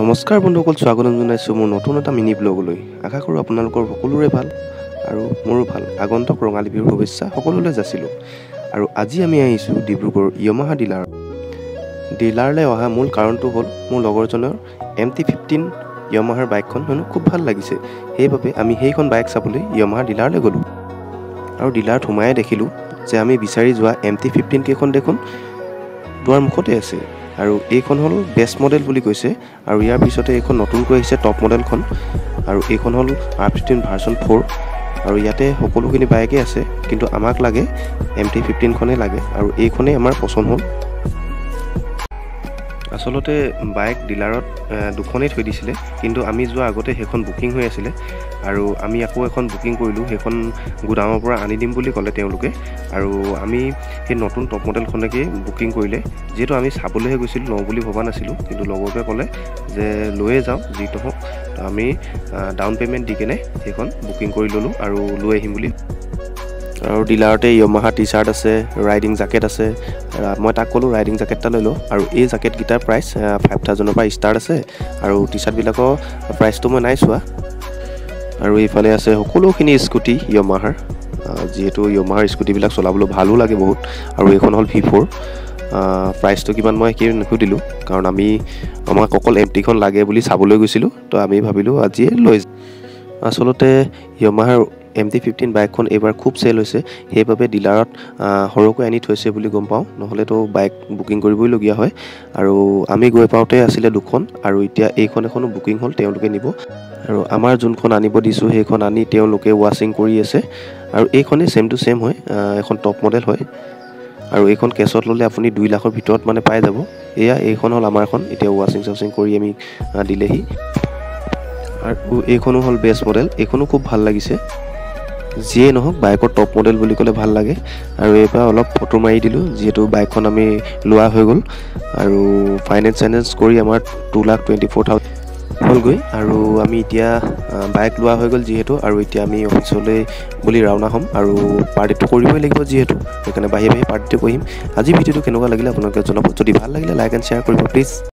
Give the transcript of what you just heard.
নমস্কাৰ বন্ধুসকল, স্বাগতম জনাইছোঁ মোৰ নতুন এটা মিনি ব্লগলৈ। আশা কৰোঁ আপোনালোকৰ সকলোৰে ভাল আৰু মোৰো ভাল। আগন্তুক ৰঙালী বিহুৰ শুভেচ্ছা সকলোলৈ যাচিলোঁ। আৰু আজি আমি আহিছোঁ ডিব্ৰুগড় য়ামাহা ডিলাৰলৈ অহা মূল কাৰণটো হ'ল মোৰ লগৰজনৰ MT-15 য়ামাহাৰ বাইকখন হেনো খুব ভাল লাগিছে। সেইবাবে আমি সেইখন বাইক চাবলৈ য়ামাহা ডিলাৰলৈ গ'লোঁ। আৰু ডিলাৰত সোমাই দেখিলোঁ যে আমি বিচাৰি যোৱা MT-15 কেইখন দেখোন দুৱাৰ মুখতে আছে। আৰু এইখন হ'ল বেষ্ট মডেল বুলি কৈছে। আৰু ইয়াৰ পিছতে এইখন নতুনকৈ আহিছে টপ মডেলখন। আৰু এইখন হ'ল R15 ভাৰ্চন 4। আৰু ইয়াতে সকলোখিনি বাইকে আছে, কিন্তু আমাক লাগে MT-15 খনেই লাগে। আৰু এইখনেই আমাৰ পচন্দ হ'ল। আচলতে বাইক ডিলাৰত দুখনেই থৈ দিছিলে, কিন্তু আমি যোৱা আগতে সেইখন বুকিং হৈ আছিলে। আৰু আমি আকৌ এখন বুকিং কৰিলোঁ, সেইখন গুদামৰ পৰা আনি দিম বুলি ক'লে তেওঁলোকে। আৰু আমি সেই নতুন টপ মডেলখনকেই বুকিং কৰিলে। যিহেতু আমি চাবলৈহে গৈছিলোঁ, লওঁ বুলি ভবা নাছিলোঁ, কিন্তু লগৰটোৱে ক'লে যে লৈয়ে যাওঁ যি নহওক। আমি ডাউন পে'মেণ্ট দি কেনে সেইখন বুকিং কৰি ল'লোঁ আৰু লৈ আহিম বুলি। আৰু ডিলাৰতে য়ামাহা টি চাৰ্ট আছে, ৰাইডিং জেকেট আছে। মই তাক ক'লোঁ ৰাইডিং জেকেট এটা লৈ লওঁ। আৰু এই জেকেটকেইটাৰ প্ৰাইচ 5000ৰ পৰা ষ্টাৰ্ট আছে। আৰু টি চাৰ্টবিলাকৰ প্ৰাইচটো মই নাই চোৱা। আৰু এইফালে আছে সকলোখিনি স্কুটি য়ামাহাৰ। যিহেতু য়ামাহাৰ স্কুটিবিলাক চলাবলৈ ভালো লাগে বহুত। আৰু এইখন হ'ল V4। প্ৰাইচটো কিমান মই সেই নুসুধিলোঁ, কাৰণ আমাক অকল MT-খন লাগে বুলি চাবলৈ গৈছিলোঁ। তো আমি ভাবিলোঁ আজিয়ে লৈ যাওঁ। আচলতে য়ামাহাৰ MT-15 বাইকখন এইবাৰ খুব চেল হৈছে। সেইবাবে ডিলাৰত সৰহকৈ আনি থৈছে বুলি গম পাওঁ, নহ'লেতো বাইক বুকিং কৰিবইলগীয়া হয়। আৰু আমি গৈ পাওঁতে আছিলে দুখন, আৰু এতিয়া এইখন এখনো বুকিং হ'ল, তেওঁলোকে নিব। আৰু আমাৰ যোনখন আনিব দিছোঁ সেইখন আনি তেওঁলোকে ৱাশ্বিং কৰি আছে। আৰু এইখনেই ছেম টু ছেম হয়, এখন টপ মডেল হয়। আৰু এইখন কেছত ল'লে আপুনি 2 লাখৰ ভিতৰত মানে পাই যাব। এইখন হ'ল আমাৰখন, এতিয়া ৱাশ্বিং কৰি আমি দিলেহি। আৰু এইখনো হ'ল বেষ্ট মডেল, এইখনো খুব ভাল লাগিছে। যিয়ে নহওক বাইকৰ টপ মডেল বুলি ক'লে ভাল লাগে। আৰু এইবাৰ অলপ ফটো মাৰি দিলোঁ, যিহেতু বাইকখন আমি লোৱা হৈ গ'ল। আৰু ফাইনেন্স কৰি আমাৰ 2,24,000 হ'লগৈ। আৰু আমি এতিয়া বাইক লোৱা হৈ গ'ল যিহেতু, আৰু এতিয়া আমি অফিচলৈ বুলি ৰাওনা হ'ম। আৰু পাৰ্টিটো কৰিবই লাগিব যিহেতু, সেইকাৰণে বাহিৰে পাৰ্টিটো কৰিম। আজি ভিডিঅ'টো কেনেকুৱা লাগিলে আপোনালোকে জনাব। যদি ভাল লাগিলে লাইক এণ্ড শ্বেয়াৰ কৰিব প্লিজ।